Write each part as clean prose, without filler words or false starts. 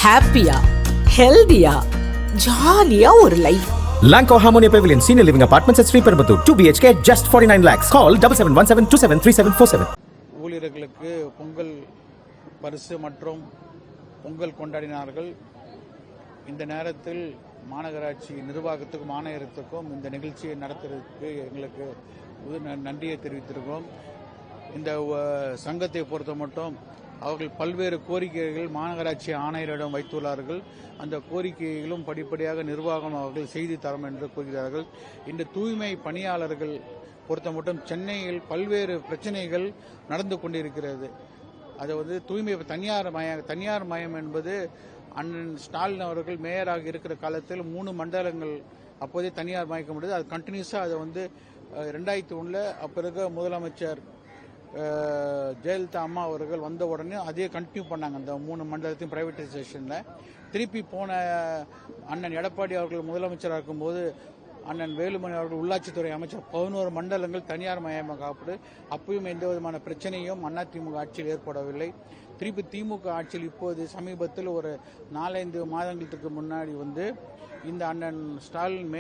ஹாப்பியா, ஹெல்தியா, ஜாலியா ஒரு life. Lanco Harmonia Pavilion Senior Living Apartments at Sri Perambatoor 2 BHK just 49 lakhs. Call 7717273747. ஊழியர்களுக்கு பொங்கல் பரிசு மற்றும் பொங்கல் கொண்டாடினார்கள். இந்த நேரத்தில் மாநகராட்சி நிர்வாகத்துக்கும் ஆணையரத்துக்கும் இந்த நிகழ்ச்சியை நடத்துறதுக்கு எங்களுக்கு நன்றியை தெரிவித்திருக்கோம். இந்த சங்கத்தை பொறுத்த மட்டும் அவர்கள் பல்வேறு கோரிக்கைகள் மாநகராட்சி ஆணையரிடம் வைத்துள்ளார்கள். அந்த கோரிக்கைகளும் படிப்படியாக நிர்வாகம் அவர்கள் செய்து தரும் என்று கூறுகிறார்கள். இந்த தூய்மை பணியாளர்கள் பொறுத்த மட்டும் சென்னையில் பல்வேறு பிரச்சனைகள் நடந்து கொண்டிருக்கிறது. அது தூய்மை தனியார் மயம் என்பது அண்ணன் ஸ்டாலின் அவர்கள் மேயராக இருக்கிற காலத்தில் 3 மண்டலங்கள் அப்போதே தனியார் மயக்க முடியாது. அது கண்டினியூஸாக அதை 2001 அப்போ முதலமைச்சர் ஜெயலலிதா அம்மா அவர்கள் வந்த உடனே அதே கண்டினியூ பண்ணாங்க. அந்த 3 மண்டலத்தையும் பிரைவேட்டைசேஷனில் திருப்பி போன அண்ணன் எடப்பாடி அவர்கள் முதலமைச்சராக இருக்கும்போது அண்ணன் வேலுமணி அவர்கள் உள்ளாட்சித்துறை அமைச்சர் 11 மண்டலங்கள் தனியார் மயமாக்கப்பட்டு அப்பயும் எந்த விதமான பிரச்சனையும் அதிமுக ஆட்சியில் ஏற்படவில்லை. திருப்பி திமுக ஆட்சியில் இப்போது சமீபத்தில் ஒரு 4-5 மாதங்களுக்கு முன்னாடி இந்த அண்ணன் ஸ்டாலின்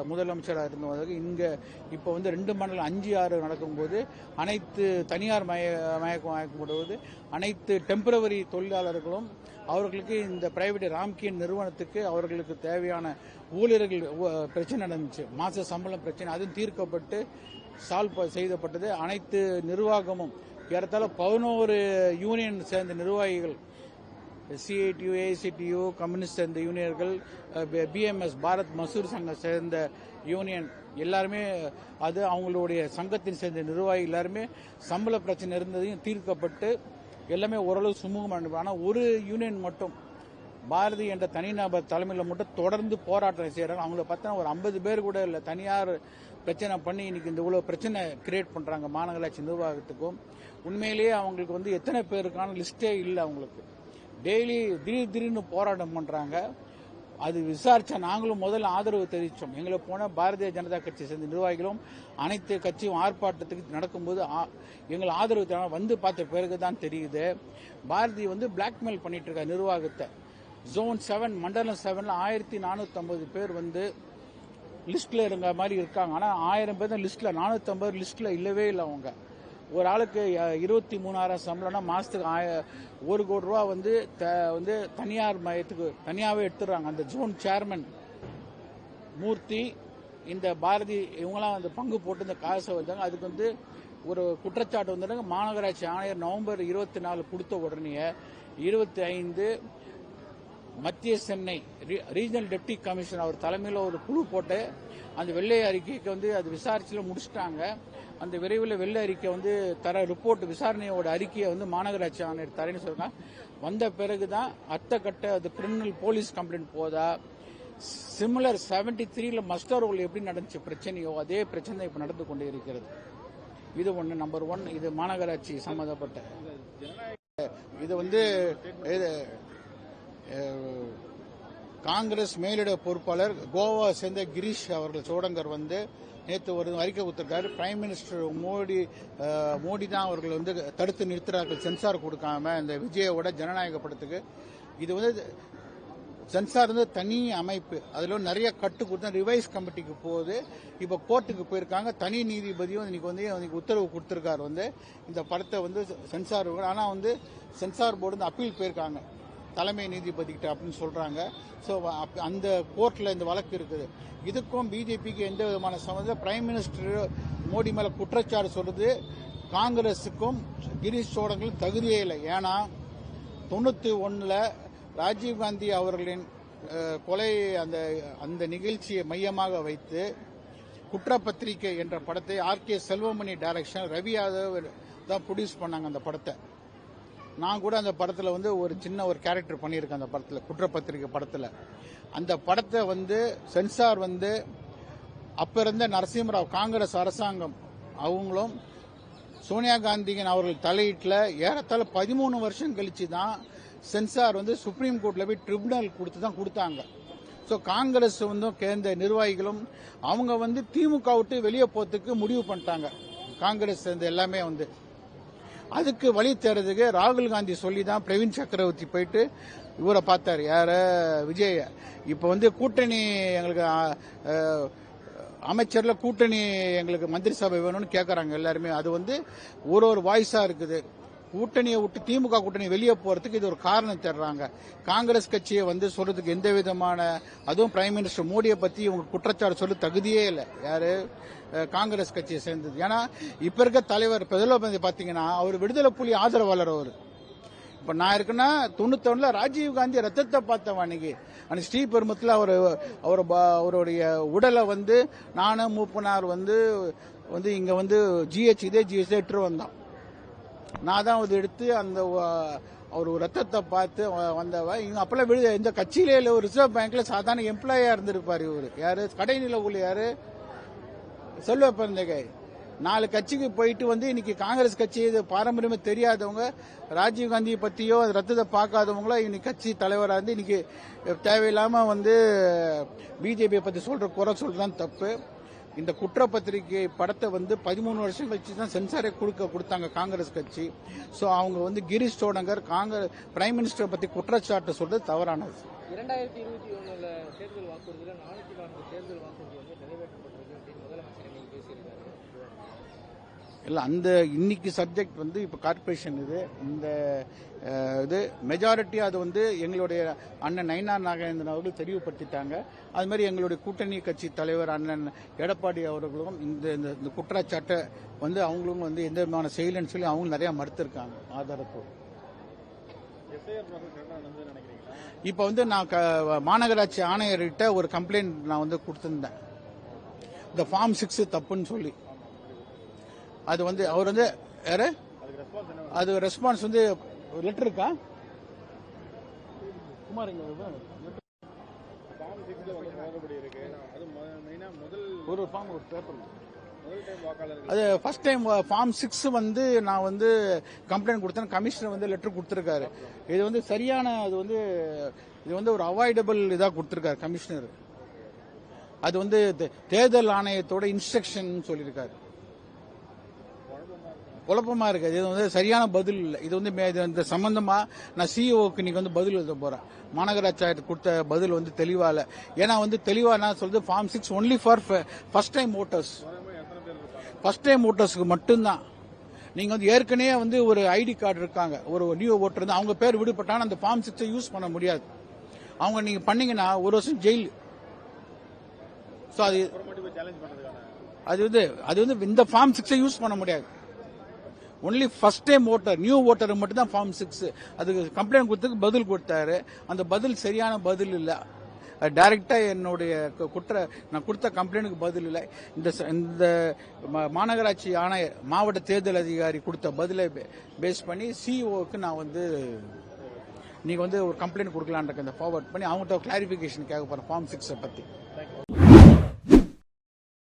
முதலமைச்சராக இருந்தவர்கள் இங்கே இப்போ 2 மண்டலம் 5-6 நடக்கும்போது அனைத்து தனியார் மயக்கப்படுவது அனைத்து டெம்பரவரி தொழிலாளர்களும் அவர்களுக்கு இந்த பிரைவேட் ராம்கேன் நிறுவனத்துக்கு அவர்களுக்கு தேவையான ஊழியர்கள் பிரச்சனை நடந்துச்சு. மாச சம்பளம் பிரச்சனை அதுவும் தீர்க்கப்பட்டு சால்வ் செய்யப்பட்டது. அனைத்து நிர்வாகமும் ஏறத்தாழ 11 யூனியன் சேர்ந்த நிர்வாகிகள் சிஐடியு, ஏஐசிடியு, கம்யூனிஸ்ட் சேர்ந்த யூனியர்கள், பிஎம்எஸ் பாரத் மசூர் சங்கம் சேர்ந்த யூனியன் எல்லாருமே அவங்களுடைய சங்கத்தின் சேர்ந்த நிர்வாகி எல்லாருமே சம்பள பிரச்சனை இருந்ததையும் தீர்க்கப்பட்டு எல்லாமே ஓரளவு சுமூகமாக. ஆனால் ஒரு யூனியன் மட்டும் பாரதி என்ற தனிநபர் தலைமையில் மட்டும் தொடர்ந்து போராட்டம் செய்கிறாங்க. அவங்கள பார்த்தா ஒரு 50 பேர் கூட இல்லை. தனியார் பிரச்சனை பண்ணி இன்னைக்கு இந்த இவ்வளோ பிரச்சனை கிரியேட் பண்ணுறாங்க மாநகராட்சி நிர்வாகத்துக்கும். உண்மையிலேயே அவங்களுக்கு எத்தனை பேருக்கான லிஸ்டே இல்லை. அவங்களுக்கு டெய்லி திடீர்னு போராட்டம் பண்ணுறாங்க. அது விசாரிச்சா நாங்களும் முதல்ல ஆதரவு தெரிவித்தோம். எங்களை போன பாரதிய ஜனதா கட்சியை சேர்ந்த நிர்வாகிகளும் அனைத்து கட்சியும் ஆர்ப்பாட்டத்துக்கு நடக்கும்போது எங்களை ஆதரவு பார்த்த பிறகு தான் தெரியுது பாரதி பிளாக்மெயில் பண்ணிட்டு இருக்க நிர்வாகத்தை. ஜோன் 7 மண்டலம் 7ல் 1450 பேர் லிஸ்ட்ல இருந்த மாதிரி இருக்காங்க. ஆனால் 1000 பேர் தான் லிஸ்ட்ல, 450 லிஸ்ட்ல இல்லவே இல்லை. அவங்க ஒரு ஆளுக்கு 23,000 சம்பளம்னா மாசத்துக்கு 1 கோடி ரூபா தனியார் மையத்துக்கு தனியாகவே எடுத்துடுறாங்க. அந்த ஜோன் சேர்மன் மூர்த்தி, இந்த பாரதி இவங்களாம் பங்கு போட்டு இந்த காசை வந்தாங்க. அதுக்கு ஒரு குற்றச்சாட்டு மாநகராட்சி ஆணையர் நவம்பர் 24 கொடுத்த உடனே 25 மத்திய சென்னை ரீஜனல் டெப்டி கமிஷனர் அவர் தலைமையில் ஒரு குழு போட்டு அந்த வெள்ளை அறிக்கைக்கு அது விசாரிச்சுல முடிச்சுட்டாங்க. அந்த விரைவில் வெள்ளை அறிக்கை தர ரிப்போர்ட் விசாரணையோட அறிக்கையை மாநகராட்சி ஆணையர் தரேன்னு சொல்றாங்க. வந்த பிறகுதான் அடுத்த கட்ட அது கிரிமினல் போலீஸ் கம்ப்ளைண்ட் போதா. சிமிலர் 73ல் மஸ்டர் ரோல் எப்படி நடந்துச்சு பிரச்சனையோ அதே பிரச்சனை இப்ப நடந்து கொண்டே இருக்கிறது. இது ஒன்று நம்பர் 1. இது மாநகராட்சி சம்பந்தப்பட்ட இது காங்கிரஸ் மேலிட பொறுப்பாளர் கோவா சேர்ந்த கிரீஷ் அவர்கள் சோடங்கர் நேற்று ஒரு அறிக்கை கொடுத்திருக்காரு. பிரைம் மினிஸ்டர் மோடி தான் அவர்கள் தடுத்து நிறுத்துறார்கள் சென்சார் கொடுக்காம இந்த விஜயோட ஜனநாயக படத்துக்கு. இது சென்சார் தனி அமைப்பு, அதுல நிறைய கட்டு கொடுத்தா ரிவைஸ் கமிட்டிக்கு போகுது. இப்ப கோர்ட்டுக்கு போயிருக்காங்க. தனி நீதிபதியும் இன்னைக்கு உத்தரவு கொடுத்திருக்காரு இந்த படத்தை சென்சார். ஆனா சென்சார் போர்டு அப்பீல் போயிருக்காங்க தலைமை நீதிபதி கிட்ட அப்படின்னு சொல்றாங்க. ஸோ அந்த கோர்ட்ல இந்த வழக்கு இருக்குது. இதுக்கும் பிஜேபிக்கு எந்த விதமான சம்பந்தம். பிரைம் மினிஸ்டர் மோடி மேல குற்றச்சாட்டு சொல்றது காங்கிரஸுக்கும் கிரீஷ் சோடங்களும் தகுதியே இல்லை. ஏன்னா 91ல் ராஜீவ்காந்தி அவர்களின் கொலை அந்த நிகழ்ச்சியை மையமாக வைத்து குற்றப்பத்திரிகை என்ற படத்தை ஆர்கே செல்வமணி டைரக்ஷன் ரவி யாதவ் தான் ப்ரொடியூஸ் பண்ணாங்க. அந்த படத்தை நான் கூட அந்த படத்தில் ஒரு சின்ன ஒரு கேரக்டர் பண்ணியிருக்கேன். அந்த படத்தில் குற்றப்பத்திரிகை படத்தில் அந்த படத்தை சென்சார் அப்ப இருந்த நரசிம்மராவ் காங்கிரஸ் அரசாங்கம் அவங்களும் சோனியா காந்தியின் அவர்கள் தலையீட்டில் ஏறத்தாழ 13 வருஷம் கழிச்சு தான் சென்சார் சுப்ரீம் கோர்ட்ல போய் ட்ரிபுனல் கொடுத்து தான் கொடுத்தாங்க. ஸோ காங்கிரஸ் சேர்ந்த நிர்வாகிகளும் அவங்க திமுக விட்டு வெளியே போறதுக்கு முடிவு பண்ணிட்டாங்க. காங்கிரஸ் சேர்ந்த எல்லாமே அதுக்கு வழி தேடுறதுக்கு ராகுல் காந்தி சொல்லி தான் பிரவீன் சக்கரவர்த்தி போயிட்டு இவரை பார்த்தாரு, யார விஜய். இப்போ வந்து கூட்டணி எங்களுக்கு அமைச்சர்ல கூட்டணி எங்களுக்கு மந்திரி சபை வேணும்னு கேட்கறாங்க எல்லாருமே. அது வந்து ஒரு வாய்ஸா இருக்குது. கூட்டணியை விட்டு திமுக கூட்டணி வெளியே போறதுக்கு இது ஒரு காரணம் தேடுறாங்க. காங்கிரஸ் கட்சியை வந்து சொல்றதுக்கு எந்த விதமான, அதுவும் பிரைம் மினிஸ்டர் மோடியை பத்தி இவங்க குற்றச்சாட்டு சொல்ல தகுதியே இல்லை. யாரு காங்கிரஸ் கட்சியை சேர்ந்தது. ஏன்னா இப்ப இருக்க தலைவர் பிரதமர் பாத்தீங்கன்னா அவர் விடுதலை புலி ஆதரவாளர். அவர் இப்ப நான் இருக்குன்னா 91 ராஜீவ்காந்தி ரத்தத்தை பார்த்தவன் அன்னைக்கு ஸ்ரீபெருமத்தில் அவருடைய உடலை வந்து நானும் மூப்பனார் வந்து இங்க வந்து ஜிஹெச் எடுத்துட்டு வந்தான். நான் தான் அது எடுத்து அந்த அவர் ரத்தத்தை பார்த்து வந்தவ. இவங்க அப்பெல்லாம் இந்த கட்சியிலே இல்லை, ஒரு ரிசர்வ் பேங்க்ல சாதாரண எம்ப்ளாயா இருந்திருப்பாரு. இவரு யாரு, கடைநில ஊழியாரு செல்வ பிறந்தகை. 4 கட்சிக்கு போயிட்டு வந்து இன்னைக்கு காங்கிரஸ் கட்சி பாரம்பரியமா தெரியாதவங்க, ராஜீவ்காந்தியை பத்தியோ ரத்தத்தை பார்க்காதவங்களோ இன்னைக்கு கட்சி தலைவராக இருந்து இன்னைக்கு தேவையில்லாம வந்து பிஜேபியை பத்தி குறை சொல்றதுதான் தப்பு. இந்த குற்றப்பத்திரிகை படத்தை வந்து 13 வருஷம் கழிச்சு தான் சென்சாரே கொடுத்தாங்க காங்கிரஸ் கட்சி. ஸோ அவங்க வந்து கிரீஷ் சோடங்கர் காங்கிரஸ் பிரைம் மினிஸ்டர் பத்தி குற்றச்சாட்டு சொல்றது தவறானது. 2021 தேர்தல் வாக்குறுதியில் 404 தேர்தல் வாக்குறுதி வந்து நிறைவேற்றப்பட்டிருக்கு அப்படின்னு முதலமைச்சர் நீங்க பேசியிருக்காரு. இல்லை, அந்த இன்னைக்கு சப்ஜெக்ட் வந்து இப்போ கார்பரேஷன் இந்த இது மெஜாரிட்டி அது வந்து எங்களுடைய அண்ணன் நயினார் நாகேந்திரன் அவர்கள் தெளிவுபடுத்திட்டாங்க. அது மாதிரி எங்களுடைய கூட்டணி கட்சி தலைவர் அண்ணன் எடப்பாடி அவர்களும் இந்த குற்றச்சாட்டை வந்து அவங்களும் வந்து எந்த விதமான செய்யலன்னு சொல்லி அவங்க நிறைய மறுத்திருக்காங்க ஆதாரத்தோடு. இப்போ வந்து நான் மாநகராட்சி ஆணையர்கிட்ட ஒரு கம்ப்ளைண்ட் நான் வந்து கொடுத்திருந்தேன், இந்த ஃபார்ம் 6 தப்புன்னு சொல்லி. அது வந்து அவர் வந்து யாரு அது ரெஸ்பான்ஸ் வந்து லெட்டர் இருக்கா குமார் ஒரு ஃபார்ம் ஒரு பேப்பர். அது ஃபர்ஸ்ட் டைம் ஃபார்ம் 6 வந்து நான் வந்து கம்ப்ளைண்ட் கொடுத்தேன். கமிஷனர் வந்து லெட்டர் கொடுத்திருக்காரு. இது வந்து சரியான இது வந்து ஒரு அவாய்டபிள் இதா கொடுத்திருக்காரு கமிஷனர். அது வந்து தேர்தல் ஆணையத்தோட இன்ஸ்ட்ரக்ஷன் சொல்லியிருக்காரு. குழப்பமா இருக்கு. இது வந்து சரியான பதில் இல்லை. இது வந்து இந்த சம்பந்தமா நான் சிஇஓக்கு இன்னைக்கு வந்து பதில் எழுத போறேன். மாநகராட்சி கொடுத்த பதில் வந்து தெளிவா இல்லை. ஏன்னா வந்து தெளிவா நான் சொல்றது form 6 only for first time voters. First time ஓட்டர்ஸ்க்கு மட்டும்தான். நீங்க வந்து ஏற்கனவே வந்து ஒரு ஐடி கார்டு இருக்காங்க, ஒரு நியூ ஓட்டர் வந்து அவங்க பேர் விடுபட்டான அந்த ஃபார்ம் 6 யூஸ் பண்ண முடியாது. அவங்க நீங்க பண்ணீங்கன்னா 1 வருஷம் ஜெயில். அது வந்து இந்த ஃபார்ம் 6 யூஸ் பண்ண முடியாது. Only first time voter, new voter மட்டும் தான் ஃபார்ம் 6. அதுக்கு கம்ப்ளைண்ட் கொடுத்ததுக்கு பதில் கொடுத்தாரு. அந்த பதில் சரியான பதில் இல்லை. டைரக்டா என்னுடைய நான் கொடுத்த கம்ப்ளைண்ட்டுக்கு பதில் இல்லை. இந்த மாநகராட்சி ஆணையர் மாவட்ட தேர்தல் அதிகாரி கொடுத்த பதிலை பேஸ் பண்ணி சிஇஓக்கு நான் வந்து நீங்க வந்து ஒரு கம்ப்ளைண்ட் கொடுக்கலான்னு இருக்கேன். ஃபார்வர்ட் பண்ணி அவங்ககிட்ட கிளாரிபிகேஷன் கேட்க போறேன் ஃபார்ம் 6 பத்தி.